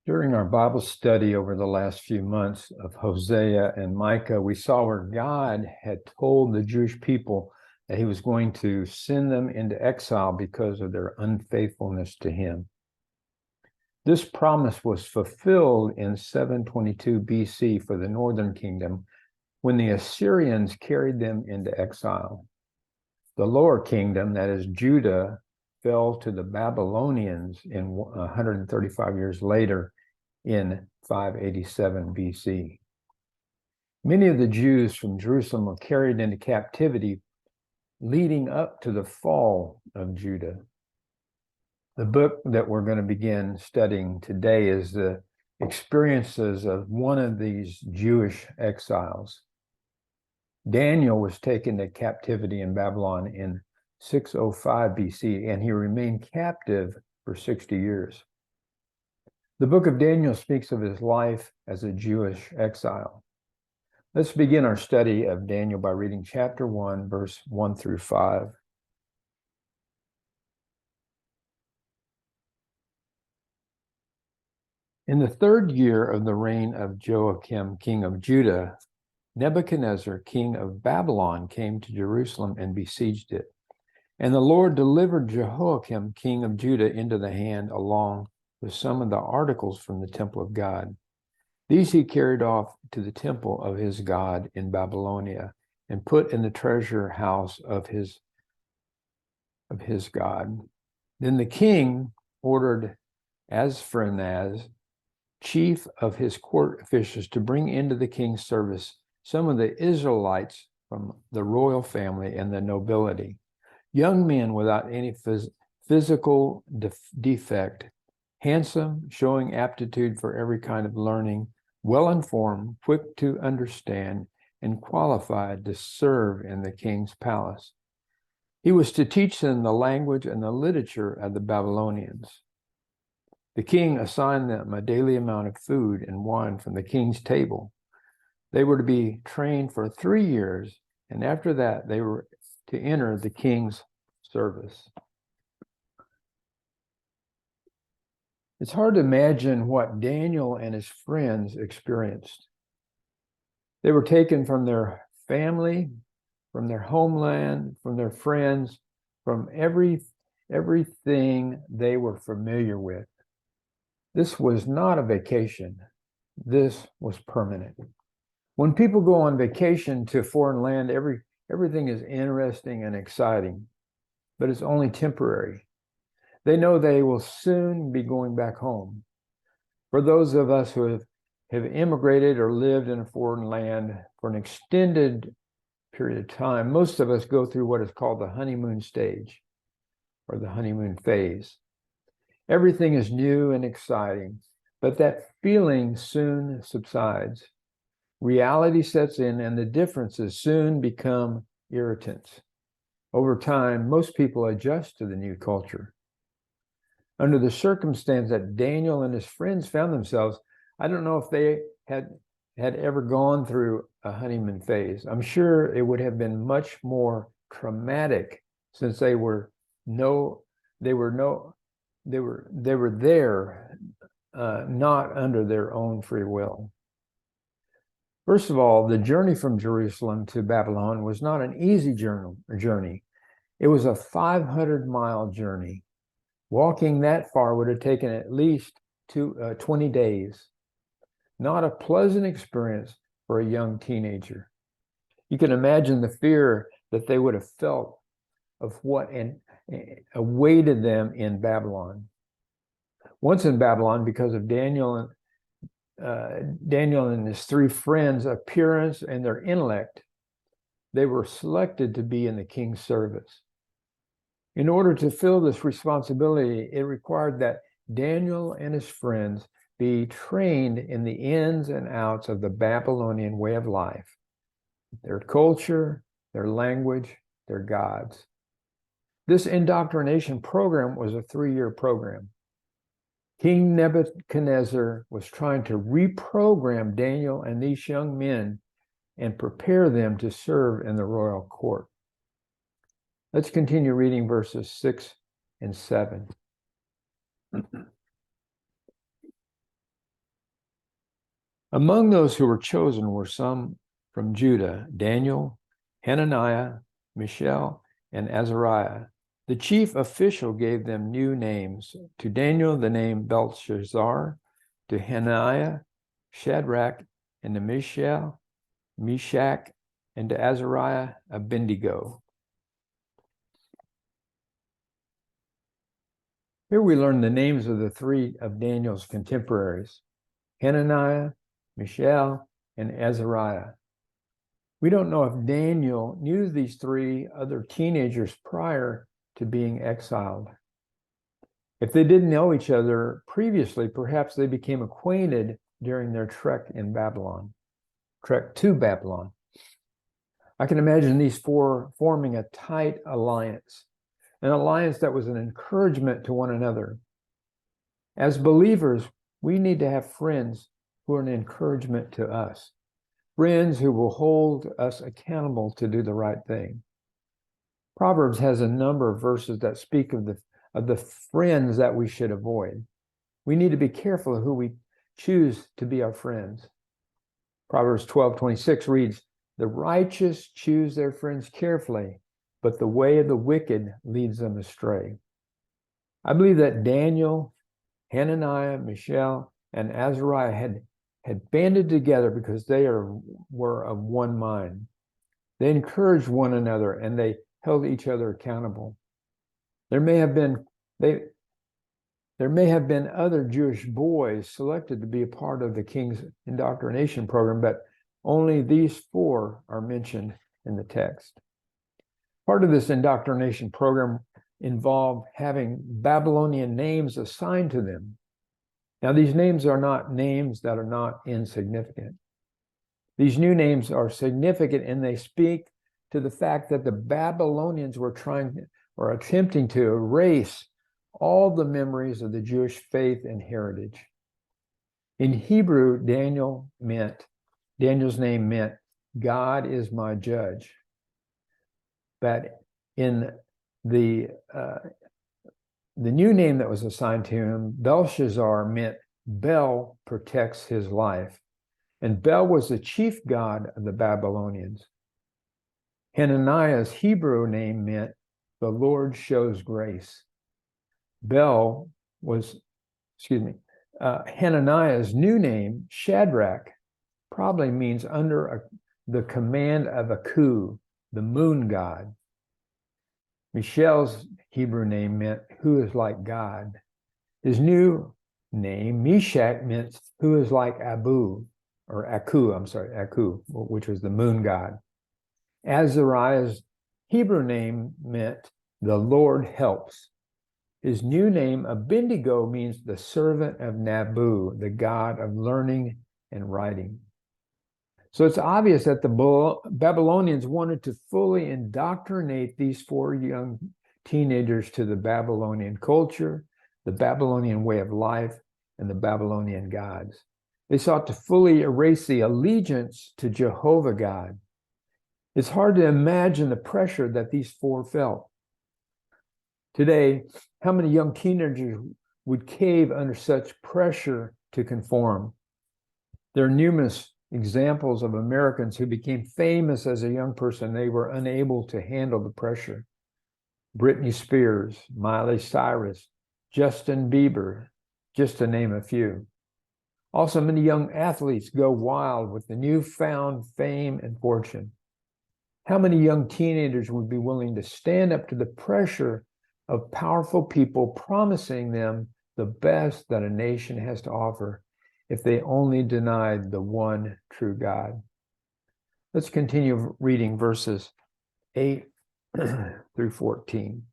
During our Bible study over the last few months of Hosea and Micah, we saw where God had told the Jewish people that he was going to send them into exile because of their unfaithfulness to him. This promise was fulfilled in 722 BC for the northern kingdom when the Assyrians carried them into exile. The lower kingdom, that is Judah, fell to the Babylonians in 135 years later in 587 BC. Many of the Jews from Jerusalem were carried into captivity leading up to the fall of Judah. The book that we're going to begin studying today is the experiences of one of these Jewish exiles. Daniel was taken to captivity in Babylon in 605 BC, and he remained captive for 60 years. The book of Daniel speaks of his life as a Jewish exile. Let's begin our study of Daniel by reading chapter 1, verse 1 through 5. In the third year of the reign of Joachim, king of Judah, Nebuchadnezzar, king of Babylon, came to Jerusalem and besieged it. And the Lord delivered Jehoiakim, king of Judah, into the hand along with some of the articles from the temple of God. These he carried off to the temple of his God in Babylonia and put in the treasure house of his God. Then the king ordered Ashpenaz, chief of his court officials, to bring into the king's service some of the Israelites from the royal family and the nobility, young men without any physical defect, handsome, showing aptitude for every kind of learning, well-informed, quick to understand, and qualified to serve in the king's palace. He was to teach them the language and the literature of the Babylonians. The king assigned them a daily amount of food and wine from the king's table. They were to be trained for 3 years, and after that they were to enter the king's service. It's hard to imagine what Daniel and his friends experienced. They were taken from their family, from their homeland, from their friends, from everything they were familiar with. This was not a vacation. This was permanent. When people go on vacation to a foreign land, everything is interesting and exciting, but it's only temporary. They know they will soon be going back home. For those of us who have immigrated or lived in a foreign land for an extended period of time, most of us go through what is called the honeymoon stage or the honeymoon phase. Everything is new and exciting, but that feeling soon subsides. Reality sets in, and the differences soon become irritants. Over time, most people adjust to the new culture. Under the circumstance that Daniel and his friends found themselves, I don't know if they had ever gone through a honeymoon phase. I'm sure it would have been much more traumatic, since they were there, not under their own free will. First of all, the journey from Jerusalem to Babylon was not an easy journey. It was a 500-mile journey. Walking that far would have taken at least 20 days. Not a pleasant experience for a young teenager. You can imagine the fear that they would have felt of what awaited them in Babylon. Once in Babylon, because of Daniel and his 3 friends' appearance and their intellect, they were selected to be in the king's service. In order to fill this responsibility, it required that Daniel and his friends be trained in the ins and outs of the Babylonian way of life, their culture, their language, their gods. This indoctrination program was a 3-year program. King Nebuchadnezzar was trying to reprogram Daniel and these young men and prepare them to serve in the royal court. Let's continue reading verses 6 and 7. Among those who were chosen were some from Judah: Daniel, Hananiah, Mishael, and Azariah. The chief official gave them new names. To Daniel, the name Belshazzar; to Hananiah, Shadrach; and to Mishael, Meshach; and to Azariah, Abednego. Here we learn the names of the three of Daniel's contemporaries: Hananiah, Mishael, and Azariah. We don't know if Daniel knew these three other teenagers prior to being exiled. If they didn't know each other previously, perhaps they became acquainted during their trek to Babylon. I can imagine these four forming a tight alliance, an alliance that was an encouragement to one another. As believers, we need to have friends who are an encouragement to us, friends who will hold us accountable to do the right thing. Proverbs has a number of verses that speak of the friends that we should avoid. We need to be careful of who we choose to be our friends. Proverbs 12:26 reads, "The righteous choose their friends carefully, but the way of the wicked leads them astray." I believe that Daniel, Hananiah, Mishael, and Azariah had banded together because they were of one mind. They encouraged one another and they held each other accountable. There may have been other Jewish boys selected to be a part of the king's indoctrination program, but only these four are mentioned in the text. Part of this indoctrination program involved having Babylonian names assigned to them. Now, these names are not names that are not insignificant. These new names are significant, and they speak to the fact that the Babylonians were attempting to erase all the memories of the Jewish faith and heritage. In Hebrew, Daniel's name meant "God is my judge." But in the new name that was assigned to him, Belshazzar, meant Bel protects his life. And Bel was the chief god of the Babylonians. Hananiah's Hebrew name meant the Lord shows grace. Hananiah's new name, Shadrach, probably means under the command of Aku, the moon god. Mishael's Hebrew name meant who is like God. His new name, Meshach, meant who is like Aku, which was the moon god. Azariah's Hebrew name meant the Lord helps. His new name, Abednego, means the servant of Nabu, the god of learning and writing. So it's obvious that the Babylonians wanted to fully indoctrinate these four young teenagers to the Babylonian culture, the Babylonian way of life, and the Babylonian gods. They sought to fully erase the allegiance to Jehovah God. It's hard to imagine the pressure that these four felt. Today, how many young teenagers would cave under such pressure to conform? There are numerous examples of Americans who became famous as a young person. They were unable to handle the pressure. Britney Spears, Miley Cyrus, Justin Bieber, just to name a few. Also, many young athletes go wild with the newfound fame and fortune. How many young teenagers would be willing to stand up to the pressure of powerful people promising them the best that a nation has to offer if they only denied the one true God? Let's continue reading verses 8 through 14.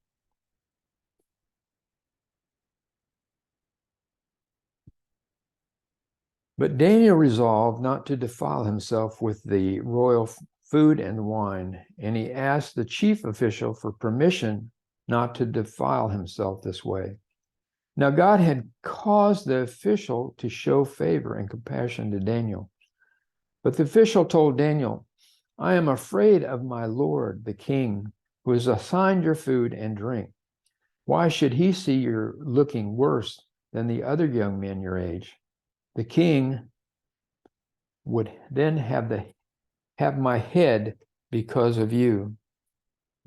But Daniel resolved not to defile himself with the royal food and wine, and he asked the chief official for permission not to defile himself this way. Now God had caused the official to show favor and compassion to Daniel. But the official told Daniel, "I am afraid of my lord, the king, who has assigned your food and drink. Why should he see you're looking worse than the other young men your age?" The king would then have my head because of you.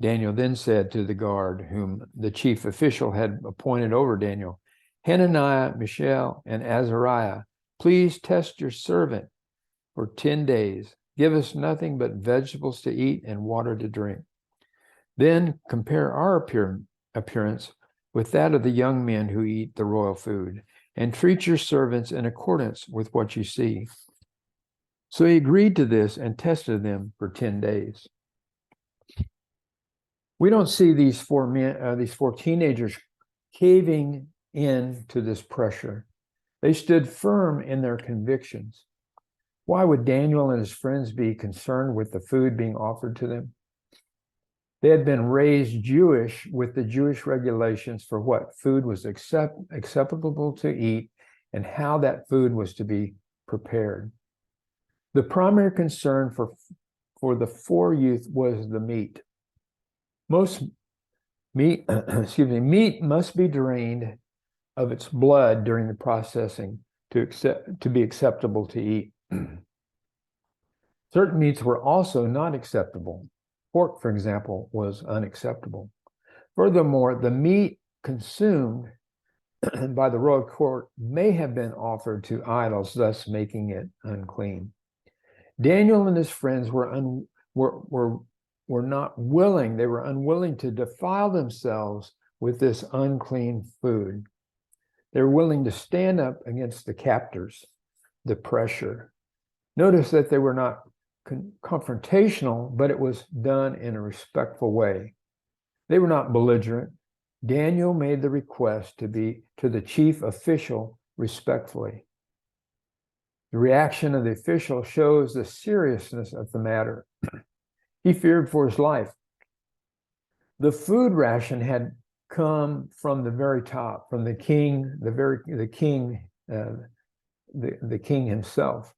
Daniel then said to the guard, whom the chief official had appointed over Daniel, Hananiah, Mishael, and Azariah, please test your servant for 10 days. Give us nothing but vegetables to eat and water to drink. Then compare our appearance with that of the young men who eat the royal food, and treat your servants in accordance with what you see. So he agreed to this and tested them for 10 days. We don't see these four teenagers caving in to this pressure. They stood firm in their convictions. Why would Daniel and his friends be concerned with the food being offered to them? They had been raised Jewish with the Jewish regulations for what food was acceptable to eat and how that food was to be prepared. The primary concern for the four youth was the meat. Most meat, meat must be drained of its blood during the processing to be acceptable to eat. Certain meats were also not acceptable. Pork, for example, was unacceptable. Furthermore, the meat consumed by the royal court may have been offered to idols, thus making it unclean. Daniel and his friends were not willing. They were unwilling to defile themselves with this unclean food. They were willing to stand up against the captors, the pressure. Notice that they were not confrontational, but it was done in a respectful way. They were not belligerent. Daniel made the request to the chief official respectfully. The reaction of the official shows the seriousness of the matter. He feared for his life. The food ration had come from the very top, from the king, the king himself.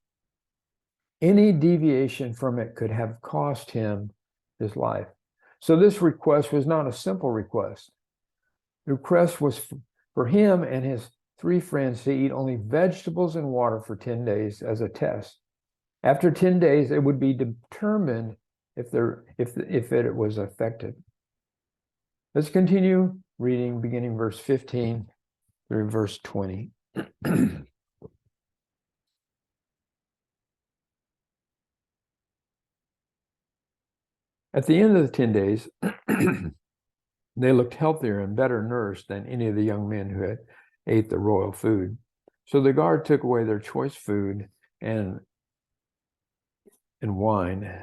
Any deviation from it could have cost him his life. So this request was not a simple request. The request was for him and his three friends to eat only vegetables and water for 10 days as a test. After 10 days, it would be determined if it was effective. Let's continue reading, beginning verse 15 through verse 20. At the end of the 10 days, they looked healthier and better nourished than any of the young men who had ate the royal food. So the guard took away their choice food and wine,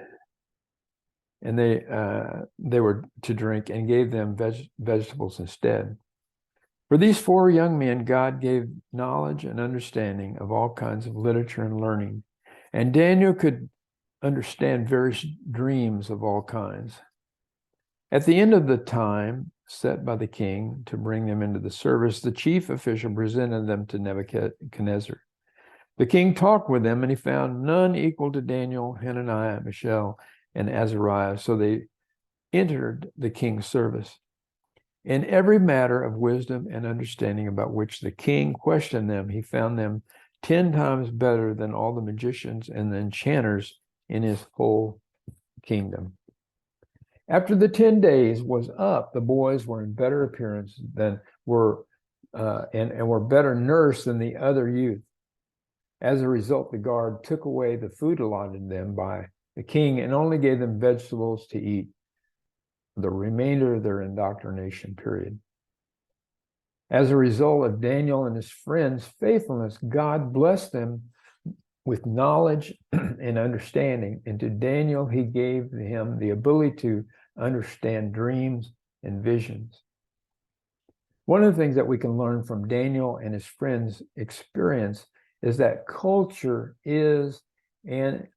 and they were to drink, and gave them vegetables instead. For these four young men, God gave knowledge and understanding of all kinds of literature and learning, and Daniel could understand various dreams of all kinds. At the end of the time set by the king to bring them into the service, the chief official presented them to Nebuchadnezzar. The king talked with them, and he found none equal to Daniel, Hananiah, Mishael, and Azariah, so they entered the king's service. In every matter of wisdom and understanding about which the king questioned them, he found them 10 times better than all the magicians and the enchanters in his whole kingdom. After the 10 days was up, the boys were in better appearance and were better nursed than the other youth. As a result, the guard took away the food allotted them by the king and only gave them vegetables to eat for the remainder of their indoctrination period. As a result of Daniel and his friends' faithfulness, God blessed them with knowledge and understanding. And to Daniel, he gave him the ability to understand dreams and visions. One of the things that we can learn from Daniel and his friends' experience is that culture is in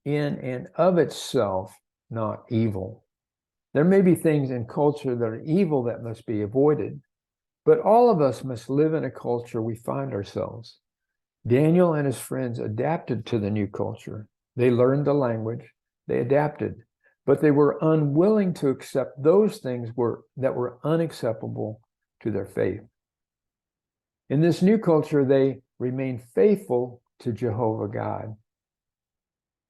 and of itself not evil. There may be things in culture that are evil that must be avoided, but all of us must live in a culture we find ourselves. Daniel and his friends adapted to the new culture. They learned the language, they adapted, but they were unwilling to accept those things that were unacceptable to their faith. In this new culture, they remained faithful to Jehovah God.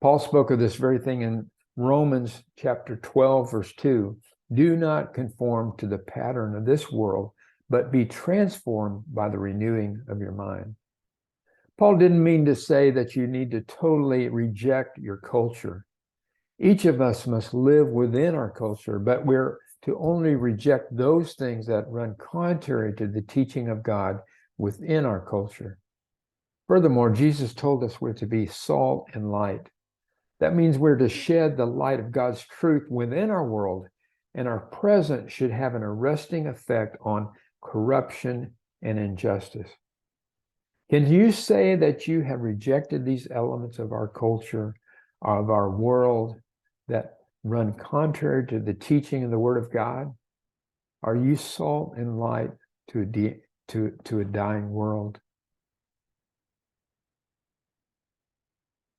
Paul spoke of this very thing in Romans chapter 12, verse 2. Do not conform to the pattern of this world, but be transformed by the renewing of your mind. Paul didn't mean to say that you need to totally reject your culture. Each of us must live within our culture, but we're to only reject those things that run contrary to the teaching of God within our culture. Furthermore, Jesus told us we're to be salt and light. That means we're to shed the light of God's truth within our world, and our presence should have an arresting effect on corruption and injustice. Can you say that you have rejected these elements of our culture, of our world, that run contrary to the teaching of the Word of God? Are you salt and light to a dying world?